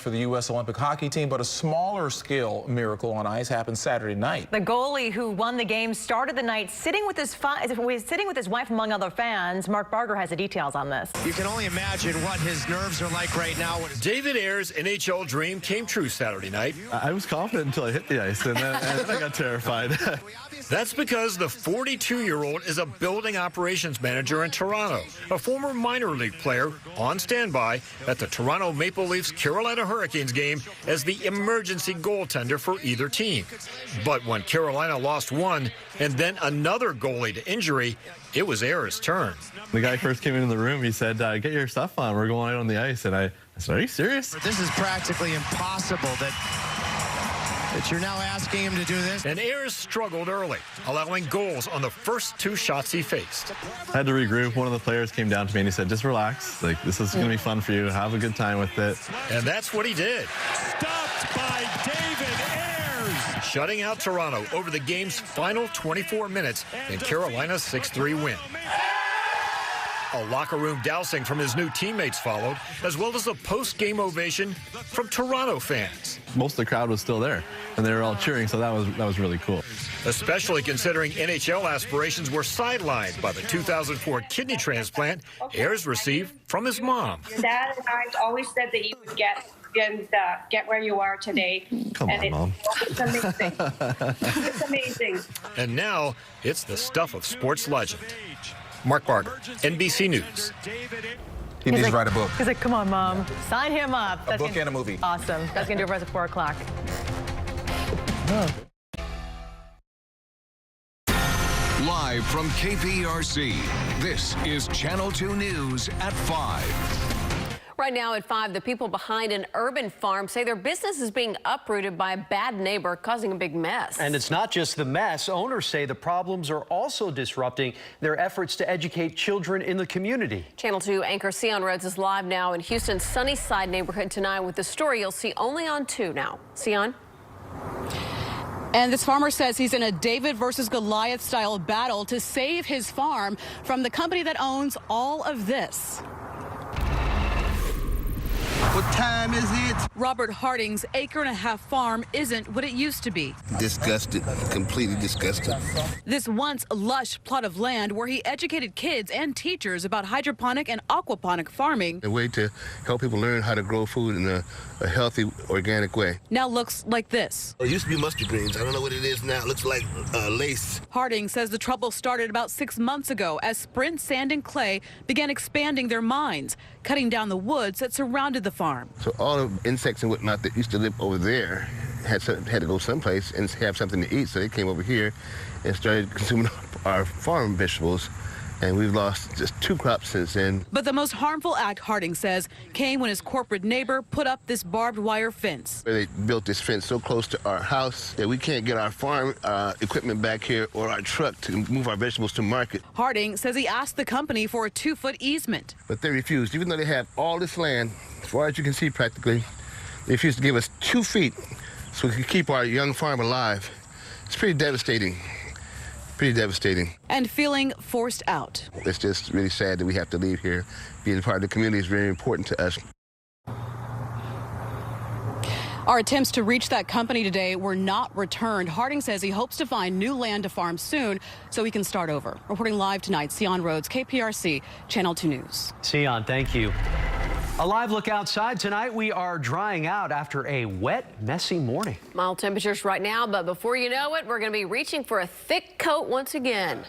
for the U.S. Olympic hockey team, but a smaller scale miracle on ice happened Saturday night. The goalie who won the game started the night sitting with his wife among other fans. Mark Barger has the details on this. You can only imagine what his nerves are like right now. David Ayers' NHL dream came true Saturday night. I was confident until I hit the ice, and then I got terrified. That's because the 42-year-old is a building operations manager in Toronto, a former minor league player on standby at the Toronto Maple Leafs Carolina Hurricanes game as the emergency goaltender for either team. But when Carolina lost one and then another goalie to injury, it was Ayers' turn. The guy first came into the room, he said, get your stuff on, we're going out on the ice. And I said, are you serious? This is practically impossible that you're now asking him to do this. And Ayers struggled early, allowing goals on the first two shots he faced. I had to regroup. One of the players came down to me and he said, just relax. Like, this is going to be fun for you. Have a good time with it. And that's what he did. Stopped by David Ayers. Shutting out Toronto over the game's final 24 minutes in Carolina's 6-3 win. A locker room dousing from his new teammates followed, as well as a post-game ovation from Toronto fans. Most of the crowd was still there, and they were all cheering, so that was really cool. Especially considering NHL aspirations were sidelined by the 2004 kidney transplant Ayers received from his mom. Your dad and I always said that you would get where you are today. Come on, Mom. It's amazing. It's amazing. And now it's the stuff of sports legend. Mark Barger, NBC News. He needs to write a book. He's like, come on, Mom. Sign him up. A book and a movie. Awesome. That's going to do it for us at 4 o'clock. Live from KPRC, this is Channel 2 News at 5. Right now at 5, the people behind an urban farm say their business is being uprooted by a bad neighbor, causing a big mess. And it's not just the mess. Owners say the problems are also disrupting their efforts to educate children in the community. Channel 2 anchor Sion Rhodes is live now in Houston's Sunnyside neighborhood tonight with the story you'll see only on 2 now. Sion? And this farmer says he's in a David versus Goliath style battle to save his farm from the company that owns all of this. What time is it? Robert Harding's acre-and-a-half farm isn't what it used to be. Disgusted, completely disgusted. This once lush plot of land where he educated kids and teachers about hydroponic and aquaponic farming. A way to help people learn how to grow food in a healthy, organic way. Now looks like this. It used to be mustard greens. I don't know what it is now. It looks like lace. Harding says the trouble started about 6 months ago as Sprint Sand and Clay began expanding their mines, cutting down the woods that surrounded the farm. So all the insects and whatnot that used to live over there had to go someplace and have something to eat. So they came over here and started consuming our farm vegetables. And we've lost just 2 crops since then. But the most harmful act, Harding says, came when his corporate neighbor put up this barbed wire fence. They built this fence so close to our house that we can't get our farm equipment back here or our truck to move our vegetables to market. Harding says he asked the company for a 2-foot easement. But they refused, even though they have all this land, as far as you can see practically, they refused to give us 2 feet so we could keep our young farm alive. It's pretty devastating. Pretty devastating. And feeling forced out. It's just really sad that we have to leave here. Being part of the community is very important to us. Our attempts to reach that company today were not returned. Harding says he hopes to find new land to farm soon so he can start over. Reporting live tonight, Sion Rhodes, KPRC, Channel 2 News. Sion, thank you. A live look outside tonight. We are drying out after a wet, messy morning. Mild temperatures right now, but before you know it, we're going to be reaching for a thick coat once again.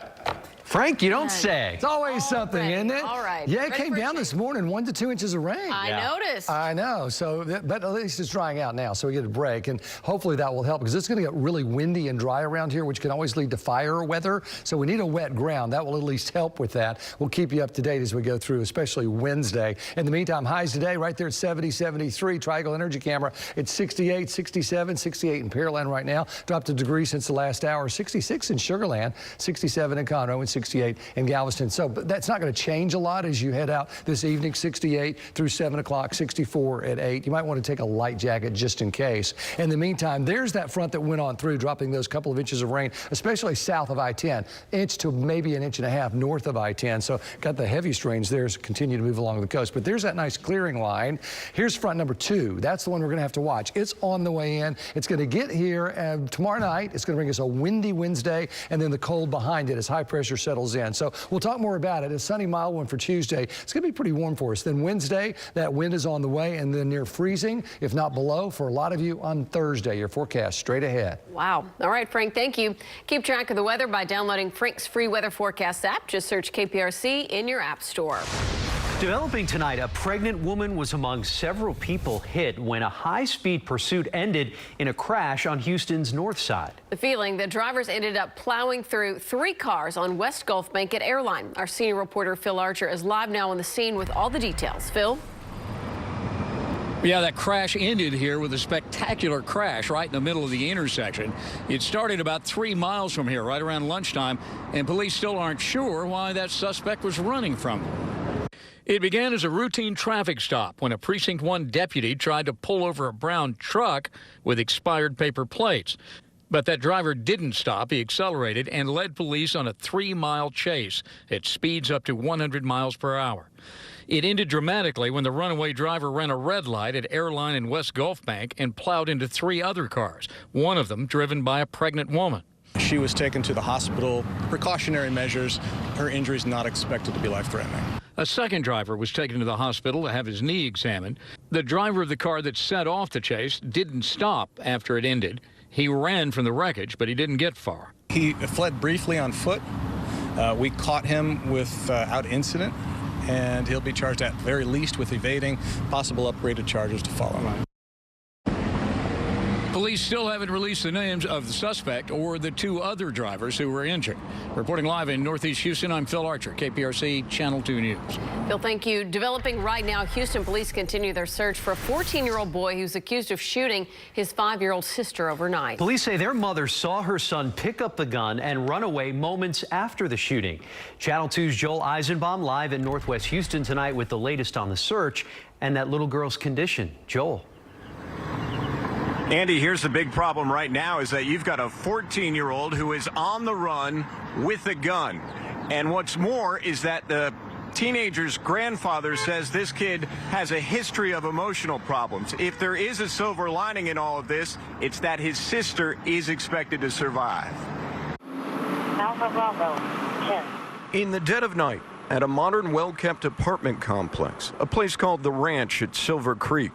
Frank, you don't say. It's always something, isn't it? All right. Yeah, it came down this morning, 1 to 2 inches of rain. I noticed. I know. So, but at least it's drying out now, so we get a break, and hopefully that will help because it's going to get really windy and dry around here, which can always lead to fire weather. So we need a wet ground. That will at least help with that. We'll keep you up to date as we go through, especially Wednesday. In the meantime, highs today right there at 70, 73. Triangle Energy Camera at 68, 67, 68 in Pearland right now. Dropped a degree since the last hour. 66 in Sugar Land, 67 in Conroe, and 68 in Galveston. So but that's not going to change a lot as you head out this evening. 68 through 7 o'clock, 64 at 8. You might want to take a light jacket just in case. In the meantime, there's that front that went on through, dropping those couple of inches of rain, especially south of I-10, inch to maybe an inch and a half north of I-10. So got the heaviest rains there as continue to move along the coast. But there's that nice clearing line. Here's front number 2. That's the one we're going to have to watch. It's on the way in. It's going to get here tomorrow night. It's going to bring us a windy Wednesday, and then the cold behind it as high pressure settles in. So we'll talk more about it. A sunny, mild one for Tuesday. It's going to be pretty warm for us. Then Wednesday, that wind is on the way, and then near freezing, if not below, for a lot of you on Thursday. Your forecast straight ahead. Wow. All right, Frank, thank you. Keep track of the weather by downloading Frank's free weather forecast app. Just search KPRC in your app store. Developing tonight, a pregnant woman was among several people hit when a high-speed pursuit ended in a crash on Houston's north side. The feeling the drivers ended up plowing through 3 cars on West Gulf Bank at Airline. Our senior reporter Phil Archer is live now on the scene with all the details. Phil? Yeah, that crash ended here with a spectacular crash right in the middle of the intersection. It started about 3 miles from here, right around lunchtime, and police still aren't sure why that suspect was running from them. It began as a routine traffic stop when a Precinct 1 deputy tried to pull over a brown truck with expired paper plates. But that driver didn't stop. He accelerated and led police on a 3-mile chase at speeds up to 100 miles per hour. It ended dramatically when the runaway driver ran a red light at Airline and West Gulf Bank and plowed into 3 other cars, one of them driven by a pregnant woman. She was taken to the hospital. Precautionary measures. Her injuries not expected to be life-threatening. A second driver was taken to the hospital to have his knee examined. The driver of the car that set off the chase didn't stop after it ended. He ran from the wreckage, but he didn't get far. He fled briefly on foot. We caught him without incident, and he'll be charged at very least with evading, possible upgraded charges to follow. Police still haven't released the names of the suspect or the 2 other drivers who were injured. Reporting live in Northeast Houston, I'm Phil Archer, KPRC Channel 2 News. Phil, thank you. Developing right now, Houston police continue their search for a 14-year-old boy who's accused of shooting his 5-year-old sister overnight. Police say their mother saw her son pick up the gun and run away moments after the shooting. Channel 2's Joel Eisenbaum live in Northwest Houston tonight with the latest on the search and that little girl's condition. Joel. Andy, here's the big problem right now is that you've got a 14-year-old who is on the run with a gun. And what's more is that the teenager's grandfather says this kid has a history of emotional problems. If there is a silver lining in all of this, it's that his sister is expected to survive. Alpha Bravo, 10. In the dead of night, at a modern, well-kept apartment complex, a place called The Ranch at Silver Creek,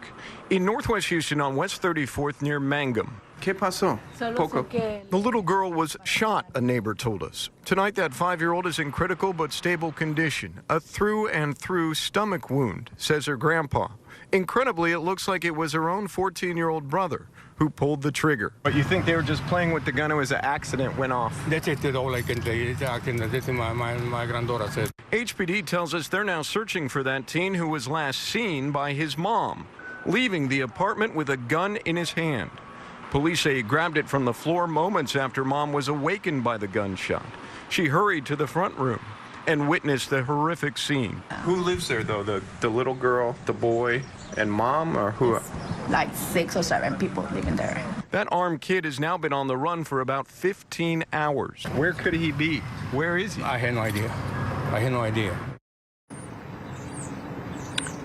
in Northwest Houston on West 34th near Mangum. ¿Qué pasó? Poco. The little girl was shot, a neighbor told us. Tonight, that 5-year-old is in critical but stable condition. A through-and-through stomach wound, says her grandpa. Incredibly, it looks like it was her own 14-year-old brother who pulled the trigger. But you think they were just playing with the gun? It was an accident, went off. That's all I can say. It's an accident. That's what my granddaughter said. HPD tells us they're now searching for that teen who was last seen by his mom, leaving the apartment with a gun in his hand. Police say he grabbed it from the floor moments after mom was awakened by the gunshot. She hurried to the front room and witnessed the horrific scene. Who lives there, though? The little girl, the boy, and mom, or who? Like 6 or 7 people living there. That armed kid has now been on the run for about 15 hours. Where could he be? Where is he? I had no idea. I had no idea.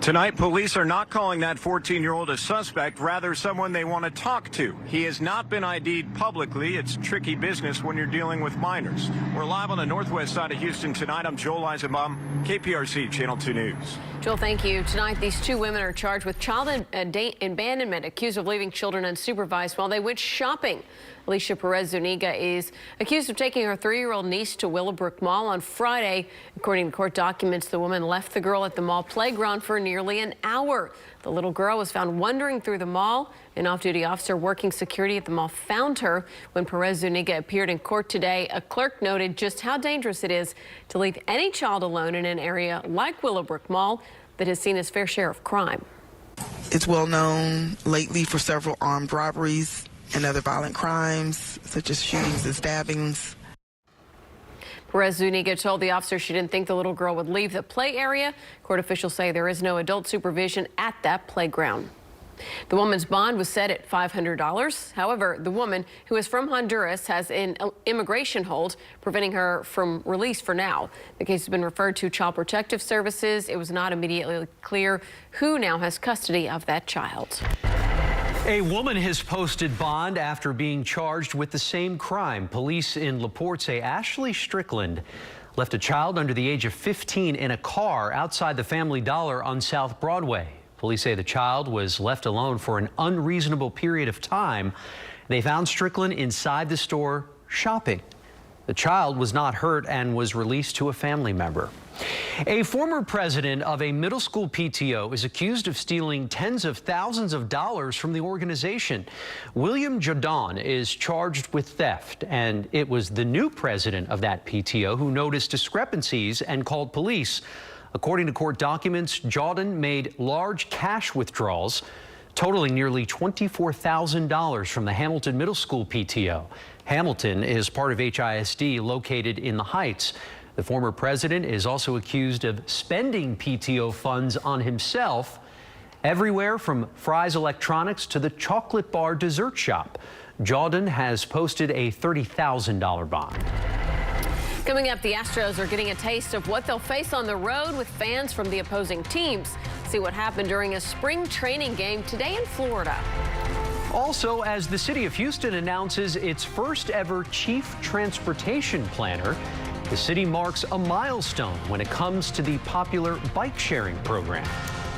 Tonight, police are not calling that 14-year-old a suspect, rather someone they want to talk to. He has not been ID'd publicly. It's tricky business when you're dealing with minors. We're live on the northwest side of Houston tonight. I'm Joel Eisenbaum, KPRC Channel 2 News. Joel, thank you. Tonight, these 2 women are charged with child abandonment, accused of leaving children unsupervised while they went shopping. Alicia Perez Zuniga is accused of taking her 3-year-old niece to Willowbrook Mall on Friday. According to court documents, the woman left the girl at the mall playground for nearly an hour. The little girl was found wandering through the mall. An off-duty officer working security at the mall found her. When Perez Zuniga appeared in court today, a clerk noted just how dangerous it is to leave any child alone in an area like Willowbrook Mall that has seen its fair share of crime. It's well known lately for several armed robberies and other violent crimes, such as shootings and stabbings. Perez Zuniga told the officer she didn't think the little girl would leave the play area. Court officials say there is no adult supervision at that playground. The woman's bond was set at $500. However, the woman, who is from Honduras, has an immigration hold, preventing her from release for now. The case has been referred to Child Protective Services. It was not immediately clear who now has custody of that child. A woman has posted bond after being charged with the same crime. Police in LaPorte say Ashley Strickland left a child under the age of 15 in a car outside the Family Dollar on South Broadway. Police say the child was left alone for an unreasonable period of time. They found Strickland inside the store shopping. The child was not hurt and was released to a family member. A former president of a middle school PTO is accused of stealing tens of thousands of dollars from the organization. William Jadon is charged with theft, and it was the new president of that PTO who noticed discrepancies and called police. According to court documents, Jadon made large cash withdrawals totaling nearly $24,000 from the Hamilton Middle School PTO. Hamilton is part of HISD located in the Heights. The former president is also accused of spending PTO funds on himself, everywhere from Fry's Electronics to the chocolate bar dessert shop. Jadon has posted a $30,000 bond. Coming up, the Astros are getting a taste of what they'll face on the road with fans from the opposing teams. See what happened during a spring training game today in Florida. Also, as the city of Houston announces its first ever chief transportation planner, the city marks a milestone when it comes to the popular bike sharing program.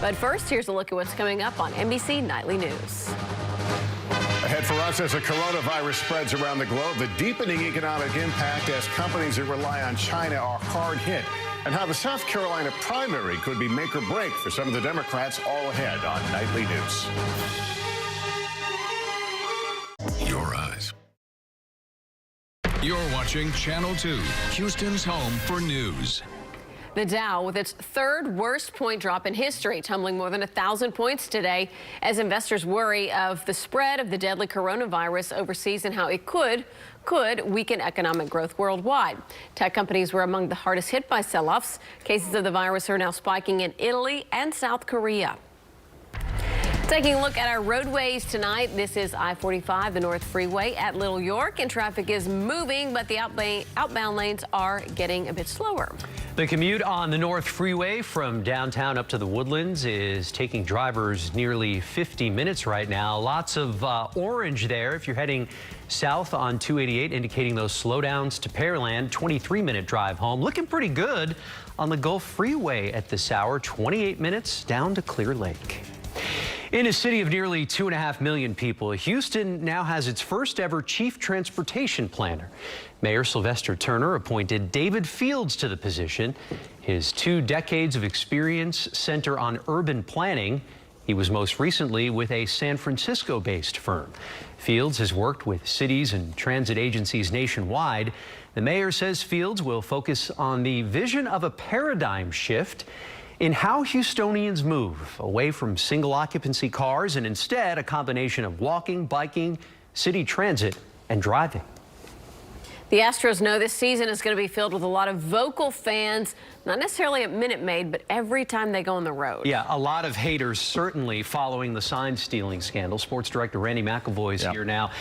But first, here's a look at what's coming up on NBC Nightly News. Ahead for us as the coronavirus spreads around the globe, the deepening economic impact as companies that rely on China are hard hit, and how the South Carolina primary could be make or break for some of the Democrats. All ahead on Nightly News. Your eyes. You're watching Channel 2, Houston's home for news. The Dow with its third worst point drop in history, tumbling more than 1,000 points today as investors worry of the spread of the deadly coronavirus overseas and how it could weaken economic growth worldwide. Tech companies were among the hardest hit by sell-offs. Cases of the virus are now spiking in Italy and South Korea. Taking a look at our roadways tonight, this is I-45, the North Freeway at Little York, and traffic is moving, but the outbound lanes are getting a bit slower. The commute on the North Freeway from downtown up to the Woodlands is taking drivers nearly 50 minutes right now. Lots of orange there if you're heading south on 288, indicating those slowdowns to Pearland. 23-minute drive home. Looking pretty good on the Gulf Freeway at this hour. 28 minutes down to Clear Lake. In a city of nearly 2.5 million people, Houston now has its first ever chief transportation planner. Mayor Sylvester Turner appointed David Fields to the position. His 2 decades of experience center on urban planning. He was most recently with a San Francisco-based firm. Fields has worked with cities and transit agencies nationwide. The mayor says Fields will focus on the vision of a paradigm shift in how Houstonians move away from single occupancy cars and instead a combination of walking, biking, city transit, and driving. The Astros know this season is going to be filled with a lot of vocal fans, not necessarily at Minute Maid, but every time they go on the road. Yeah, a lot of haters certainly following the sign stealing scandal. Sports director Randy McElvoy is here now.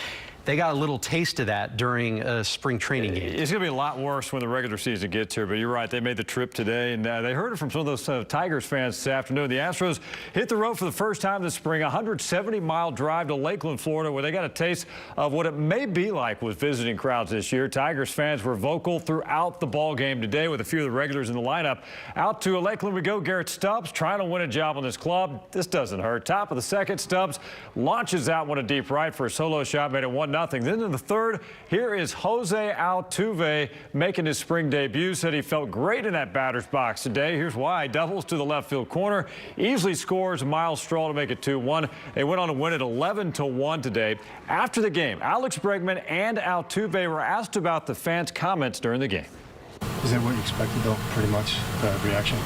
They got a little taste of that during a spring training game. It's going to be a lot worse when the regular season gets here, but you're right. They made the trip today, and they heard it from some of those Tigers fans this afternoon. The Astros hit the road for the first time this spring, a 170-mile drive to Lakeland, Florida, where they got a taste of what it may be like with visiting crowds this year. Tigers fans were vocal throughout the ball game today with a few of the regulars in the lineup. Out to Lakeland we go. Garrett Stubbs trying to win a job on this club. This doesn't hurt. Top of the second, Stubbs launches out one to deep right for a solo shot, made it 1-0. Then in the third, here is Jose Altuve making his spring debut. Said he felt great in that batter's box today. Here's why. Doubles to the left field corner. Easily scores Miles Straw to make it 2-1. They went on to win it 11-1 today. After the game, Alex Bregman and Altuve were asked about the fans' comments during the game. Is that what you expected, though, pretty much, the reaction?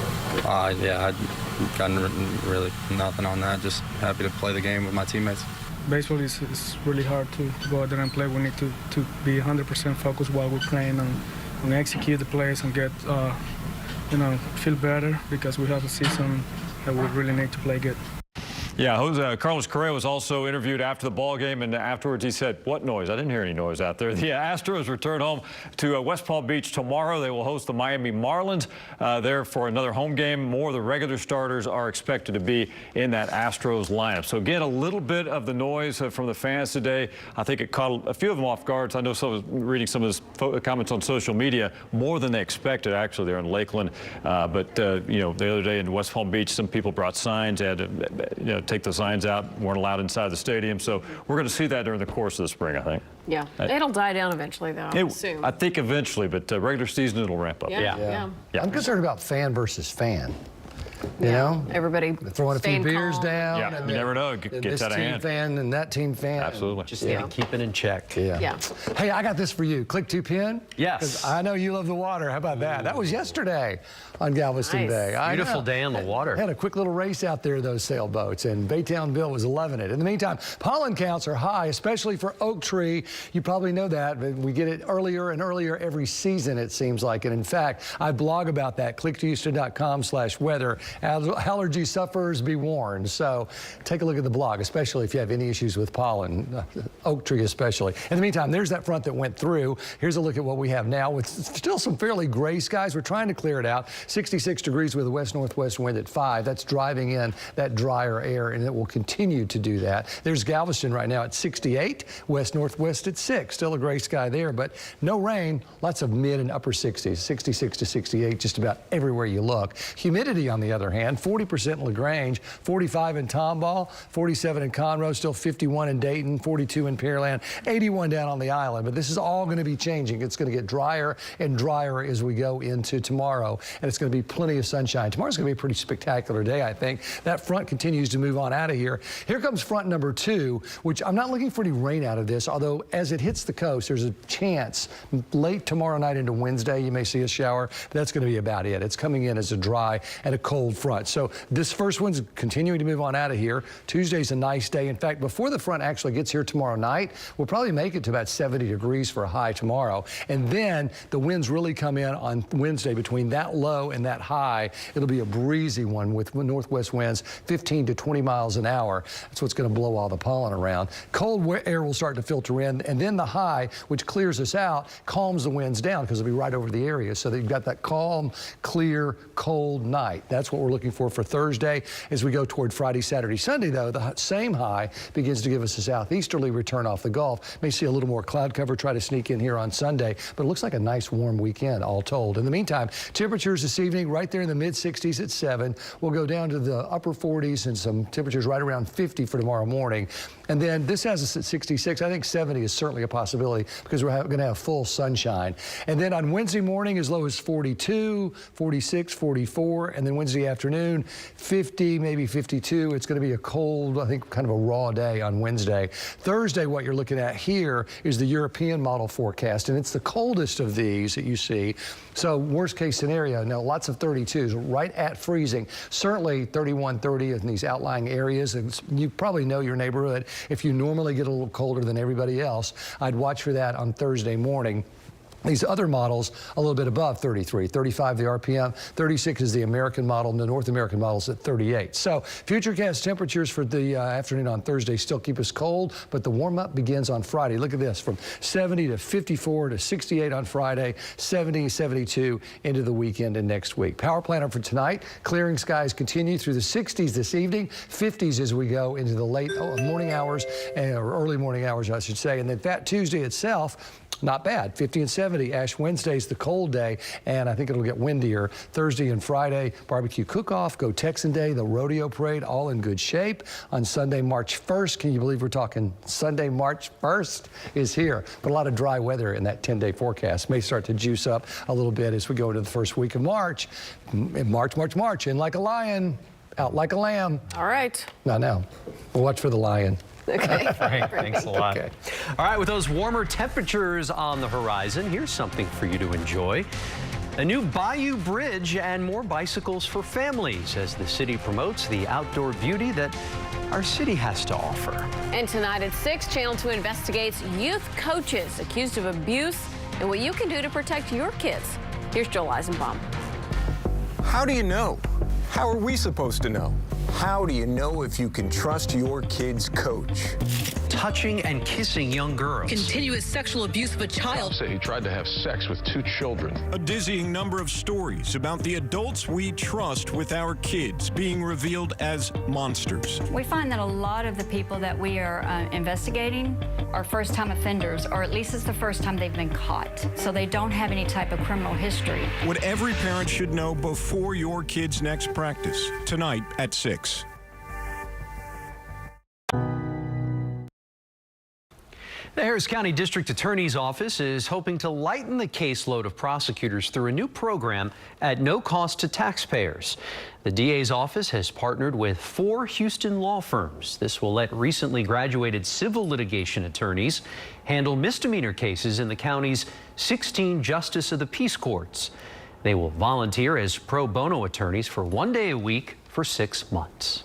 Yeah, I'd gotten really nothing on that. Just happy to play the game with my teammates. Baseball is really hard to go out there and play. We need to be 100% focused while we're playing, and and execute the plays and get, feel better because we have a season that we really need to play good. Yeah, Carlos Correa was also interviewed after the ball game, and afterwards he said, "What noise? I didn't hear any noise out there." The Astros return home to West Palm Beach tomorrow. They will host the Miami Marlins there for another home game. More of the regular starters are expected to be in that Astros lineup. So again, a little bit of the noise from the fans today. I think it caught a few of them off guard. I know reading some of his comments on social media, more than they expected actually there in Lakeland. But the other day in West Palm Beach, some people brought signs, had to take the signs out, weren't allowed inside the stadium. So we're going to see that during the course of the spring, I think. Yeah, it'll die down eventually, though, I assume. I think eventually, but regular season, it'll ramp up. Yeah. I'm concerned about fan versus fan. You know, everybody throwing a few beers down. Yeah, and you never know. It gets out of hand. This team fan and that team fan. Absolutely. Just keep it in check. Yeah. Hey, I got this for you. Click to pin. Yes. 'Cause I know you love the water. How about that? That was yesterday on Galveston Day. Beautiful day on the water. Had a quick little race out there, those sailboats, and Baytown Bill was loving it. In the meantime, pollen counts are high, especially for oak tree. You probably know that, but we get it earlier and earlier every season, it seems like. And in fact, I blog about that. Click2Houston.com/weather. Allergy sufferers be warned. So take a look at the blog, especially if you have any issues with pollen, oak tree especially. In the meantime, there's that front that went through. Here's a look at what we have now with still some fairly gray skies. We're trying to clear it out. 66 degrees with a west-northwest wind at 5. That's driving in that drier air, and it will continue to do that. There's Galveston right now at 68, west-northwest at 6. Still a gray sky there, but no rain. Lots of mid and upper 60s, 66 to 68 just about everywhere you look. Humidity, on the other hand, 40% in LaGrange, 45 in Tomball, 47 in Conroe, still 51 in Dayton, 42 in Pearland, 81 down on the island. But this is all going to be changing. It's going to get drier and drier as we go into tomorrow, and it's going to be plenty of sunshine. Tomorrow's going to be a pretty spectacular day, I think. That front continues to move on out of here. Here comes front number 2, which I'm not looking for any rain out of this, although as it hits the coast, there's a chance late tomorrow night into Wednesday you may see a shower, but that's going to be about it. It's coming in as a dry and a cold front. So this first one's continuing to move on out of here. Tuesday's a nice day. In fact, before the front actually gets here tomorrow night, we'll probably make it to about 70 degrees for a high tomorrow. And then the winds really come in on Wednesday between that low and that high. It'll be a breezy one with northwest winds 15 to 20 miles an hour. That's what's going to blow all the pollen around. Cold air will start to filter in, and then the high, which clears us out, calms the winds down because it'll be right over the area. So that you've got that calm, clear, cold night. That's what we're looking for Thursday. As we go toward Friday, Saturday, Sunday, though, the same high begins to give us a southeasterly return off the Gulf. May see a little more cloud cover try to sneak in here on Sunday, but it looks like a nice warm weekend, all told. In the meantime, temperatures this evening right there in the mid-60s at 7. We'll go down to the upper 40s and some temperatures right around 50 for tomorrow morning. And then this has us at 66. I think 70 is certainly a possibility because we're going to have full sunshine. And then on Wednesday morning, as low as 42, 46, 44, and then Wednesday afternoon, 50, maybe 52. It's going to be a cold, I think, kind of a raw day on Wednesday. Thursday, what you're looking at here is the European model forecast, and it's the coldest of these that you see. So worst case scenario, now lots of 32s, right at freezing. Certainly 31, 30 in these outlying areas. And you probably know your neighborhood. If you normally get a little colder than everybody else, I'd watch for that on Thursday morning. These other models a little bit above 33, 35 the RPM, 36 is the American model, and the North American model is at 38. So futurecast temperatures for the afternoon on Thursday still keep us cold, but the warm-up begins on Friday. Look at this, from 70 to 54 to 68 on Friday, 70, 72 into the weekend and next week. Power planner for tonight, clearing skies continue through the 60s this evening, 50s as we go into the late morning hours, or early morning hours, I should say. And then Fat Tuesday itself, not bad, 50 and 70. Ash Wednesday's the cold day, and I think it'll get windier. Thursday and Friday, barbecue cook-off, Go Texan Day, the rodeo parade, all in good shape. On Sunday, March 1st, can you believe we're talking Sunday, March 1st is here. But a lot of dry weather in that 10-day forecast. May start to juice up a little bit as we go into the first week of March. March, in like a lion, out like a lamb. All right. Not now. We'll watch for the lion. Okay. Frank, thanks a lot. Okay. All right, with those warmer temperatures on the horizon, here's something for you to enjoy. A new Bayou Bridge and more bicycles for families as the city promotes the outdoor beauty that our city has to offer. And tonight at 6, Channel 2 investigates youth coaches accused of abuse and what you can do to protect your kids. Here's Joel Eisenbaum. How do you know? How are we supposed to know? How do you know if you can trust your kid's coach? Touching and kissing young girls. Continuous sexual abuse of a child. Say he tried to have sex with 2 children. A dizzying number of stories about the adults we trust with our kids being revealed as monsters. We find that a lot of the people that we are investigating are first-time offenders, or at least it's the first time they've been caught. So they don't have any type of criminal history. What every parent should know before your kid's next practice. Tonight at 6. The Harris County District Attorney's Office is hoping to lighten the caseload of prosecutors through a new program at no cost to taxpayers. The DA's office has partnered with 4 Houston law firms. This will let recently graduated civil litigation attorneys handle misdemeanor cases in the county's 16 Justice of the Peace courts. They will volunteer as pro bono attorneys for 1 day a week for 6 months.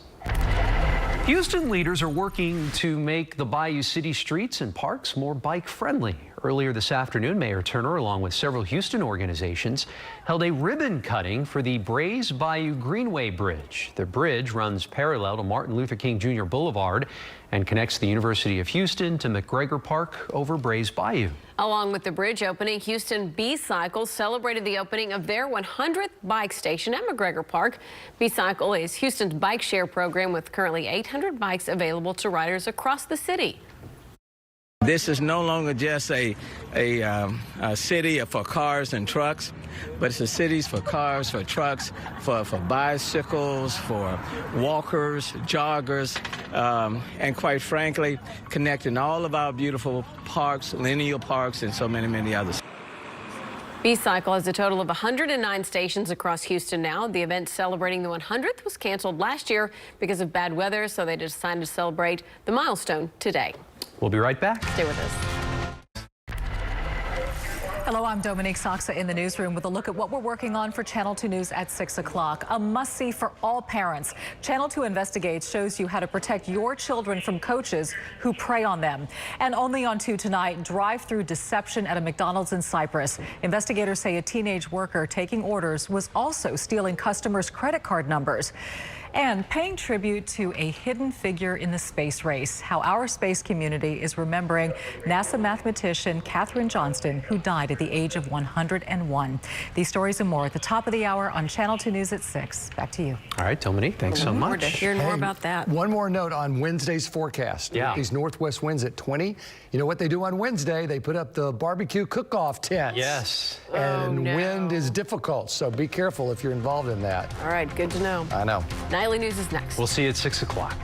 Houston leaders are working to make the Bayou City streets and parks more bike-friendly. Earlier this afternoon, Mayor Turner, along with several Houston organizations, held a ribbon cutting for the Brays Bayou Greenway Bridge. The bridge runs parallel to Martin Luther King Jr. Boulevard and connects the University of Houston to McGregor Park over Brays Bayou. Along with the bridge opening, Houston B-Cycle celebrated the opening of their 100th bike station at McGregor Park. B-Cycle is Houston's bike share program with currently 800 bikes available to riders across the city. This is no longer just a city for cars and trucks, but it's a city for cars, for trucks, for bicycles, for walkers, joggers, and quite frankly, connecting all of our beautiful parks, lineal parks, and so many, many others. B-Cycle has a total of 109 stations across Houston now. The event celebrating the 100th was canceled last year because of bad weather, so they decided to celebrate the milestone today. We'll be right back. Stay with us. Hello, I'm Dominique Soxa in the newsroom with a look at what we're working on for Channel 2 News at 6 o'clock. A must-see for all parents. Channel 2 Investigates shows you how to protect your children from coaches who prey on them. And only on 2 tonight, drive-through deception at a McDonald's in Cypress. Investigators say a teenage worker taking orders was also stealing customers' credit card numbers. And paying tribute to a hidden figure in the space race, how our space community is remembering NASA mathematician Katherine Johnston, who died at the age of 101. These stories and more at the top of the hour on Channel 2 News at 6. Back to you. All right, Dominique, thanks so much. To hear more about that. One more note on Wednesday's forecast. Yeah. These northwest winds at 20. You know what they do on Wednesday? They put up the barbecue cook-off tents. Yes. And wind is difficult, so be careful if you're involved in that. All right, good to know. I know. Nightly News is next. We'll see you at 6 o'clock.